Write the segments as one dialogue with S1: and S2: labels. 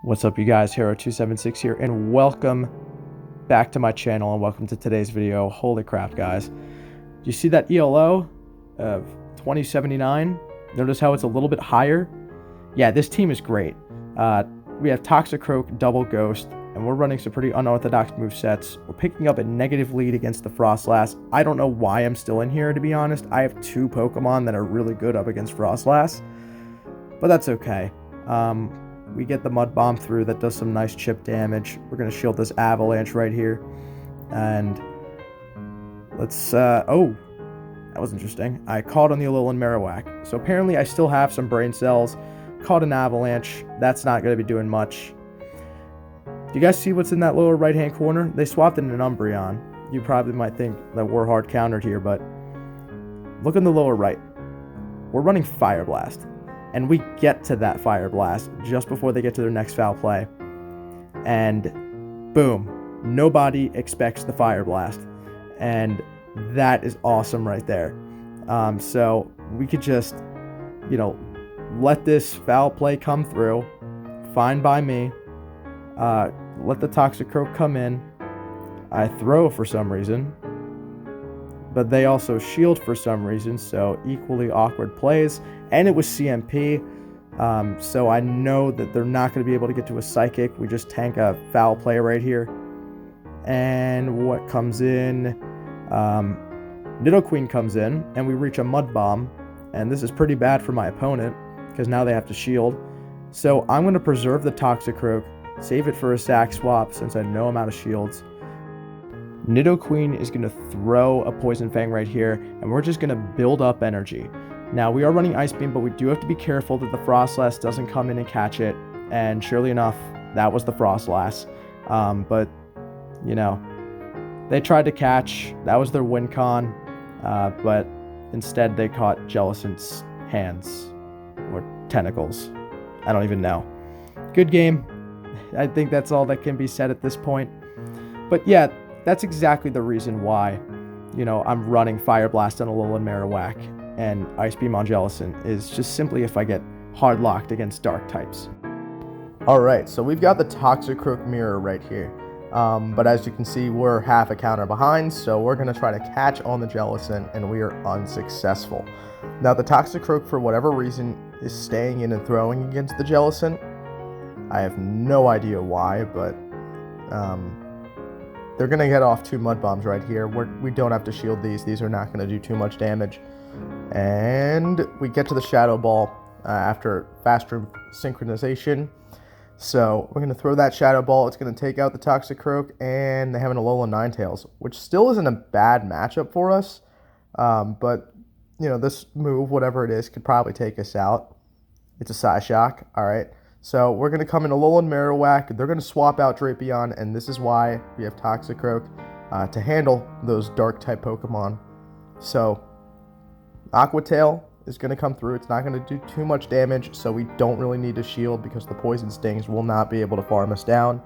S1: What's up, you guys? Hero276 here, and welcome back to my channel, and welcome to today's video. Holy crap, guys. Do you see that ELO of 2079? Notice how it's a little bit higher? Yeah, this team is great. We have TOXICROAK, Double Ghost, and we're running some pretty unorthodox movesets. We're picking up a negative lead against the FROSLASS. I don't know why I'm still in here, to be honest. I have two Pokemon that are really good up against FROSLASS, but that's okay. We get the Mud Bomb through. That does some nice chip damage. We're going to shield this Avalanche right here. And let's, oh, that was interesting. I caught on the Alolan Marowak. So apparently I still have some brain cells. Caught an Avalanche. That's not going to be doing much. Do you guys see what's in that lower right-hand corner? They swapped in an Umbreon. You probably might think that we're hard countered here, but look in the lower right. We're running Fire Blast. And we get to that Fire Blast just before they get to their next foul play. And boom, nobody expects the Fire Blast. And that is awesome right there. So we could just, you know, let this foul play come through. Fine by me. Let the TOXICROAK come in. I throw for some reason. But they also shield for some reason, so equally awkward plays. And it was CMP, so I know that they're not going to be able to get to a Psychic. We just tank a foul play right here. And what comes in? NIDOQUEEN comes in, and we reach a Mud Bomb. And this is pretty bad for my opponent, because now they have to shield. So I'm going to preserve the TOXICROAK, save it for a sack swap, since I know I'm out of shields. NIDOQUEEN is going to throw a Poison Fang right here, and we're just going to build up energy. Now, we are running Ice Beam, but we do have to be careful that the FROSLASS doesn't come in and catch it, and surely enough, that was the FROSLASS. But, you know, they tried to catch, that was their win con, but instead they caught Jellicent's hands, or tentacles. I don't even know. Good game. I think that's all that can be said at this point. But yeah, that's exactly the reason why, you know, I'm running Fire Blast on Alolan Marowak and Ice Beam on Jellicent, is just simply if I get hard locked against dark types. Alright, so we've got the TOXICROAK mirror right here. But as you can see, we're half a counter behind, so we're going to try to catch on the Jellicent, and we are unsuccessful. Now, the TOXICROAK, for whatever reason, is staying in and throwing against the Jellicent. I have no idea why, but they're going to get off two Mud Bombs right here. We don't have to shield these. These are not going to do too much damage. And we get to the Shadow Ball after faster synchronization. So we're going to throw that Shadow Ball. It's going to take out the TOXICROAK, and they have an Alolan Ninetales, which still isn't a bad matchup for us. But, you know, this move, whatever it is, could probably take us out. It's a Psyshock. All right. So we're going to come in Alolan Marowak. They're going to swap out Drapion, and this is why we have TOXICROAK to handle those Dark-type Pokemon. So Aqua Tail is going to come through. It's not going to do too much damage, so we don't really need to shield because the Poison Stings will not be able to farm us down.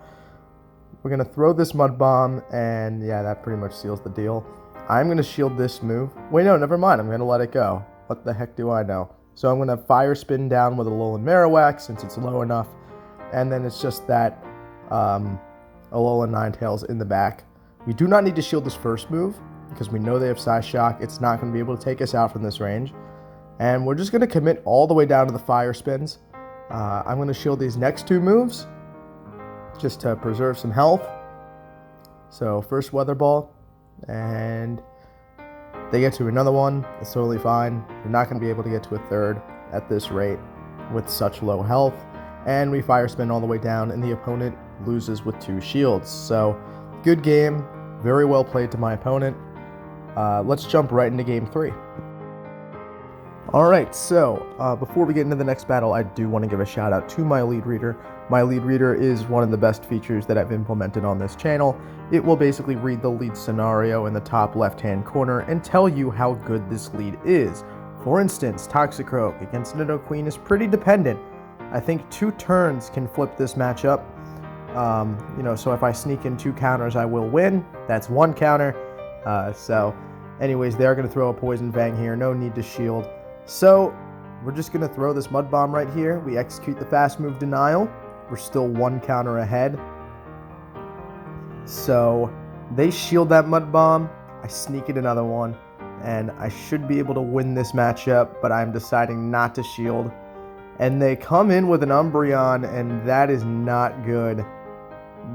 S1: We're going to throw this Mud Bomb, and yeah, that pretty much seals the deal. I'm going to shield this move. Wait, no, never mind. I'm going to let it go. What the heck do I know? So I'm going to Fire Spin down with a Alolan Marowak since it's low enough. And then it's just that Alolan Ninetales in the back. We do not need to shield this first move because we know they have Psyshock. It's not going to be able to take us out from this range. And we're just going to commit all the way down to the Fire Spins. I'm going to shield these next two moves just to preserve some health. So first Weather Ball, and they get to another one. It's totally fine. They're not going to be able to get to a third at this rate with such low health. And we Fire Spin all the way down, and the opponent loses with two shields. So good game. Very well played to my opponent. Let's jump right into game 3. Alright, so before we get into the next battle, I do want to give a shout out to my lead reader. My lead reader is one of the best features that I've implemented on this channel. It will basically read the lead scenario in the top left-hand corner and tell you how good this lead is. For instance, TOXICROAK against NIDOQUEEN is pretty dependent. I think 2 turns can flip this matchup. You know, so if I sneak in 2 counters, I will win. That's 1 counter. So anyways, they're going to throw a Poison Fang here. No need to shield. So we're just going to throw this Mud Bomb right here. We execute the fast move denial. We're still 1 counter ahead. So they shield that Mud Bomb. I sneak in another one, and I should be able to win this matchup, but I'm deciding not to shield. And they come in with an Umbreon, and that is not good.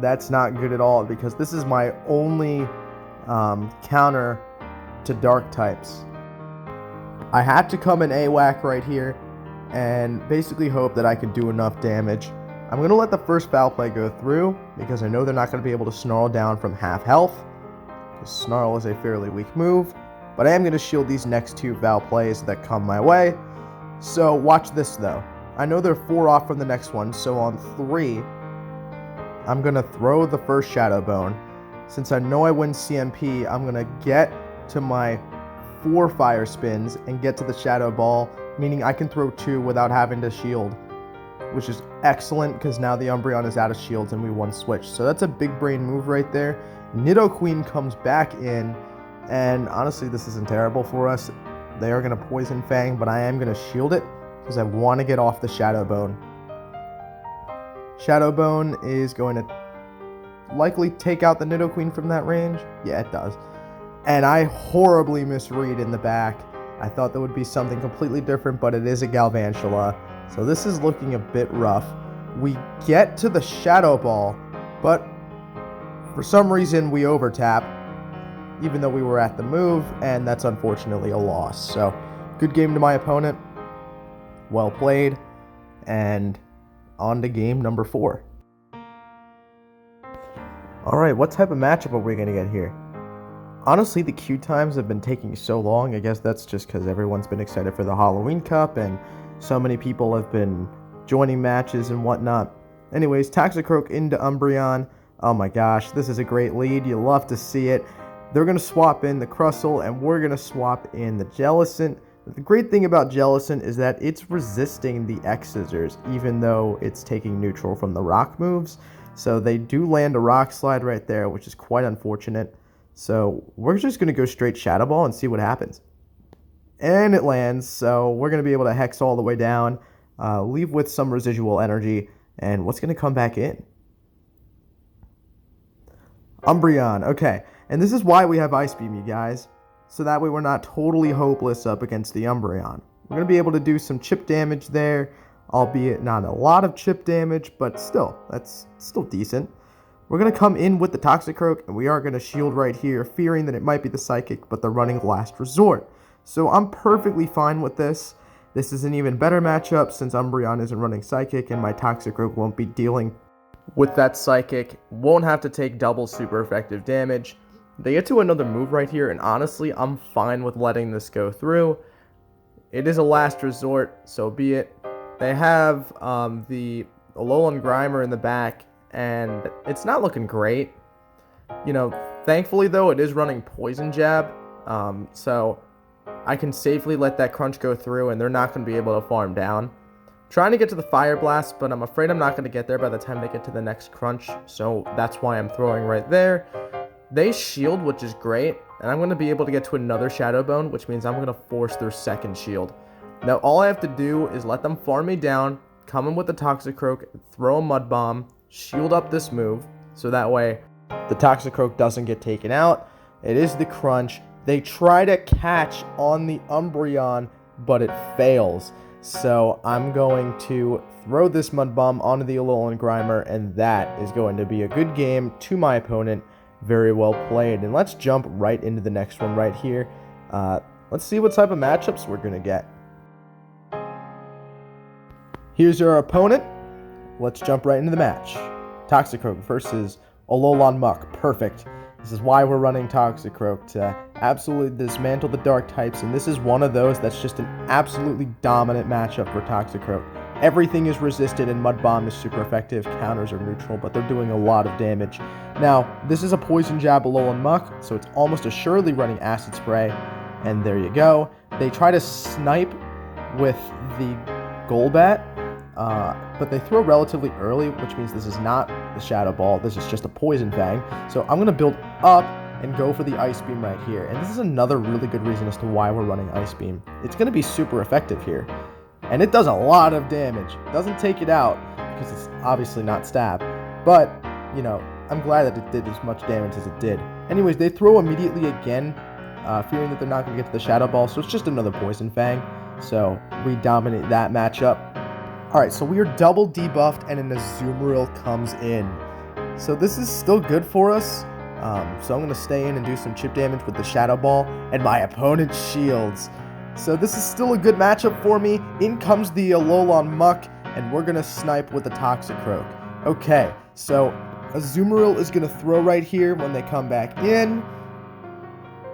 S1: That's not good at all, because this is my only counter to dark types. I had to come in AWAC right here and basically hope that I could do enough damage. I'm going to let the first foul play go through because I know they're not going to be able to Snarl down from half health, because Snarl is a fairly weak move, but I am going to shield these next 2 foul plays that come my way. So watch this though. I know they're 4 off from the next one, so on 3, I'm going to throw the first Shadow Bone. Since I know I win CMP, I'm going to get to my 4 fire spins and get to the Shadow Ball, meaning I can throw 2 without having to shield, which is excellent because now the Umbreon is out of shields and we won switch. So that's a big brain move right there. NIDOQUEEN comes back in, and honestly, this isn't terrible for us. They are going to Poison Fang, but I am going to shield it because I want to get off the Shadow Bone. Shadow Bone is going to likely take out the NIDOQUEEN from that range. Yeah, it does. And I horribly misread in the back. I thought that would be something completely different, but it is a Galvantula. So this is looking a bit rough. We get to the Shadow Ball, but for some reason we overtap, even though we were at the move, and that's unfortunately a loss. So good game to my opponent. Well played. And on to game number 4. Alright, what type of matchup are we going to get here? Honestly, the queue times have been taking so long. I guess that's just because everyone's been excited for the Halloween Cup, and so many people have been joining matches and whatnot. Anyways, TOXICROAK into Umbreon. Oh my gosh, this is a great lead. You love to see it. They're going to swap in the Crustle, and we're going to swap in the Jellicent. The great thing about Jellicent is that it's resisting the X-Scissors, even though it's taking neutral from the rock moves. So they do land a Rock Slide right there, which is quite unfortunate. So we're just going to go straight Shadow Ball and see what happens. And it lands, so we're going to be able to Hex all the way down, leave with some residual energy, and what's going to come back in? Umbreon, okay. And this is why we have Ice Beam, you guys. So that way we're not totally hopeless up against the Umbreon. We're going to be able to do some chip damage there, albeit not a lot of chip damage, but still, that's still decent. We're going to come in with the TOXICROAK, and we are going to shield right here, fearing that it might be the Psychic, but they're running Last Resort. So I'm perfectly fine with this. This is an even better matchup since Umbreon isn't running Psychic, and my TOXICROAK won't be dealing with that Psychic. Won't have to take double super effective damage. They get to another move right here, and honestly, I'm fine with letting this go through. It is a last resort, so be it. They have the Alolan Grimer in the back, and it's not looking great. You know, thankfully, though, it is running Poison Jab, so I can safely let that Crunch go through, and they're not going to be able to farm down. Trying to get to the Fire Blast, but I'm afraid I'm not going to get there by the time they get to the next Crunch, so that's why I'm throwing right there. They shield, which is great, and I'm going to be able to get to another Shadow Bone, which means I'm going to force their second shield. Now, all I have to do is let them farm me down, come in with the TOXICROAK, throw a Mud Bomb, shield up this move, so that way the TOXICROAK doesn't get taken out. It is the Crunch. They try to catch on the Umbreon, but it fails. So I'm going to throw this Mud Bomb onto the Alolan Grimer, and that is going to be a good game to my opponent. Very well played. And let's jump right into the next one right here. Let's see what type of matchups we're going to get. Here's our opponent. Let's jump right into the match. TOXICROAK versus A-MUK. Perfect. This is why we're running TOXICROAK, to absolutely dismantle the dark types, and this is one of those that's just an absolutely dominant matchup for TOXICROAK. Everything is resisted, and Mud Bomb is super effective. Counters are neutral, but they're doing a lot of damage. Now, this is a Poison Jab A-MUK, so it's almost assuredly running Acid Spray, and there you go. They try to snipe with the Golbat, but they throw relatively early, which means this is not the Shadow Ball. This is just a Poison Fang. So I'm going to build up and go for the Ice Beam right here. And this is another really good reason as to why we're running Ice Beam. It's going to be super effective here. And it does a lot of damage. It doesn't take it out, because it's obviously not stab. But, you know, I'm glad that it did as much damage as it did. Anyways, they throw immediately again, fearing that they're not going to get to the Shadow Ball. So it's just another Poison Fang. So we dominate that matchup. Alright, so we are double debuffed and an Azumarill comes in. So this is still good for us. So I'm going to stay in and do some chip damage with the Shadow Ball. And my opponent shields. So this is still a good matchup for me. In comes the Alolan Muk. And we're going to snipe with the TOXICROAK. Okay, so Azumarill is going to throw right here when they come back in.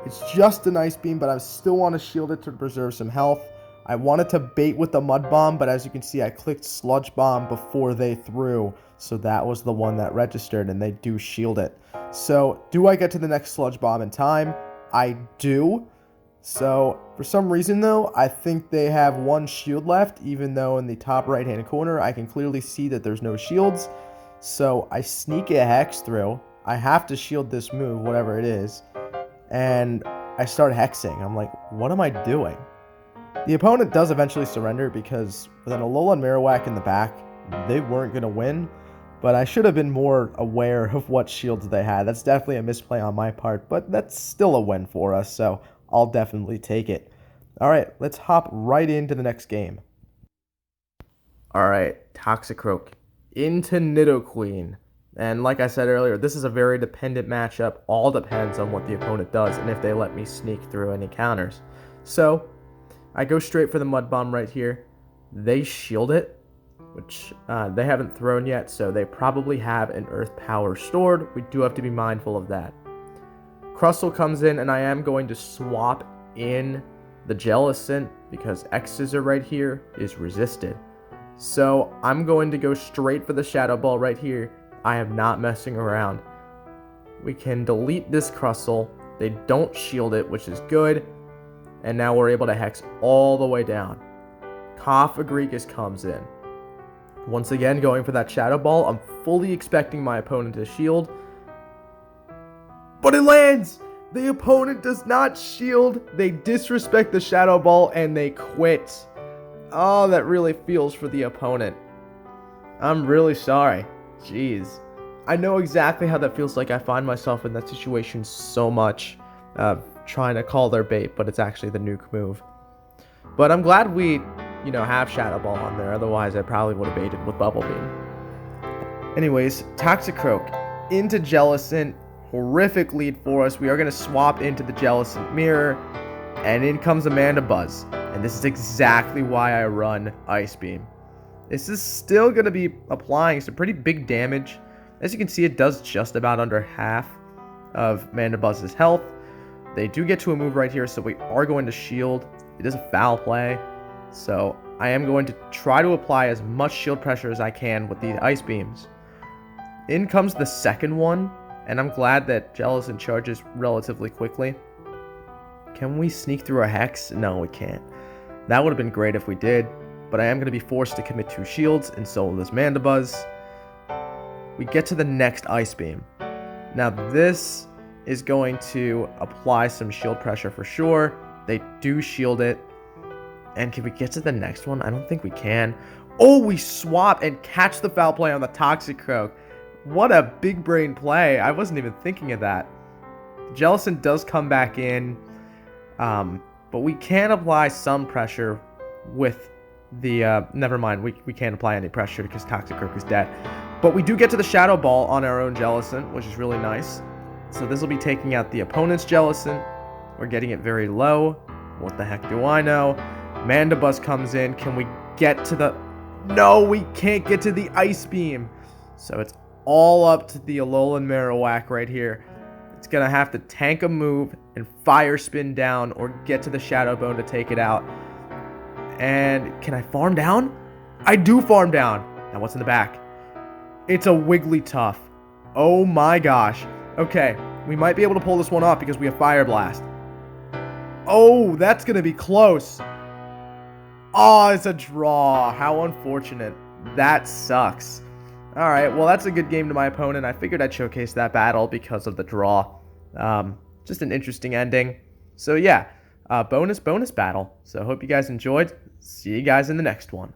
S1: It's just an Ice Beam, but I still want to shield it to preserve some health. I wanted to bait with the Mud Bomb, but as you can see, I clicked Sludge Bomb before they threw. So that was the one that registered, and they do shield it. So, do I get to the next Sludge Bomb in time? I do. So, for some reason though, I think they have one shield left, even though in the top right-hand corner, I can clearly see that there's no shields. So, I sneak a Hex through. I have to shield this move, whatever it is. And I start hexing. I'm like, what am I doing? The opponent does eventually surrender because with an Alolan Marowak in the back, they weren't going to win. But I should have been more aware of what shields they had. That's definitely a misplay on my part, but that's still a win for us, so I'll definitely take it. Alright, let's hop right into the next game. Alright, TOXICROAK into NIDOQUEEN. And like I said earlier, this is a very dependent matchup. All depends on what the opponent does and if they let me sneak through any counters. So, I go straight for the Mud Bomb right here. They shield it, which they haven't thrown yet, so they probably have an Earth Power stored. We do have to be mindful of that. Crustle comes in, and I am going to swap in the Jellicent because X-Scissor right here is resisted. So I'm going to go straight for the Shadow Ball right here. I am not messing around. We can delete this Crustle. They don't shield it, which is good. And now we're able to Hex all the way down. Cofagrigus comes in. Once again, going for that Shadow Ball. I'm fully expecting my opponent to shield. But it lands! The opponent does not shield. They disrespect the Shadow Ball and they quit. Oh, that really feels for the opponent. I'm really sorry. Jeez. I know exactly how that feels like. I find myself in that situation so much. Trying to call their bait, but it's actually the nuke move. But I'm glad we, have Shadow Ball on there. Otherwise, I probably would have baited with Bubble Beam. Anyways, TOXICROAK into Jellicent. Horrific lead for us. We are going to swap into the Jellicent Mirror. And in comes Amanda Buzz. And this is exactly why I run Ice Beam. This is still going to be applying some pretty big damage. As you can see, it does just about under half of Amanda Buzz's health. They do get to a move right here, so we are going to shield. It is a foul play. So I am going to try to apply as much shield pressure as I can with the Ice Beams. In comes the second one. And I'm glad that Jellicent charges relatively quickly. Can we sneak through a Hex? No, we can't. That would have been great if we did. But I am going to be forced to commit 2 shields and solo this Mandibuzz. We get to the next Ice Beam. Now this is going to apply some shield pressure for sure. They do shield it. And can we get to the next one? I don't think we can. Oh, we swap and catch the foul play on the TOXICROAK. What a big brain play. I wasn't even thinking of that. Jellicent does come back in. But we can apply some pressure with the... never mind, we can't apply any pressure because TOXICROAK is dead. But we do get to the Shadow Ball on our own Jellicent, which is really nice. So this will be taking out the opponent's Jellicent. We're getting it very low. What the heck do I know? Mandibuzz comes in. Can we get to the... No, we can't get to the Ice Beam. So it's all up to the Alolan Marowak right here. It's going to have to tank a move and fire spin down or get to the Shadow Bone to take it out. And can I farm down? I do farm down. Now what's in the back? It's a Wigglytuff. Oh my gosh. Okay, we might be able to pull this one off because we have Fire Blast. Oh, that's going to be close. Oh, it's a draw. How unfortunate. That sucks. Alright, well that's a good game to my opponent. I figured I'd showcase that battle because of the draw. Just an interesting ending. So yeah, bonus battle. So hope you guys enjoyed. See you guys in the next one.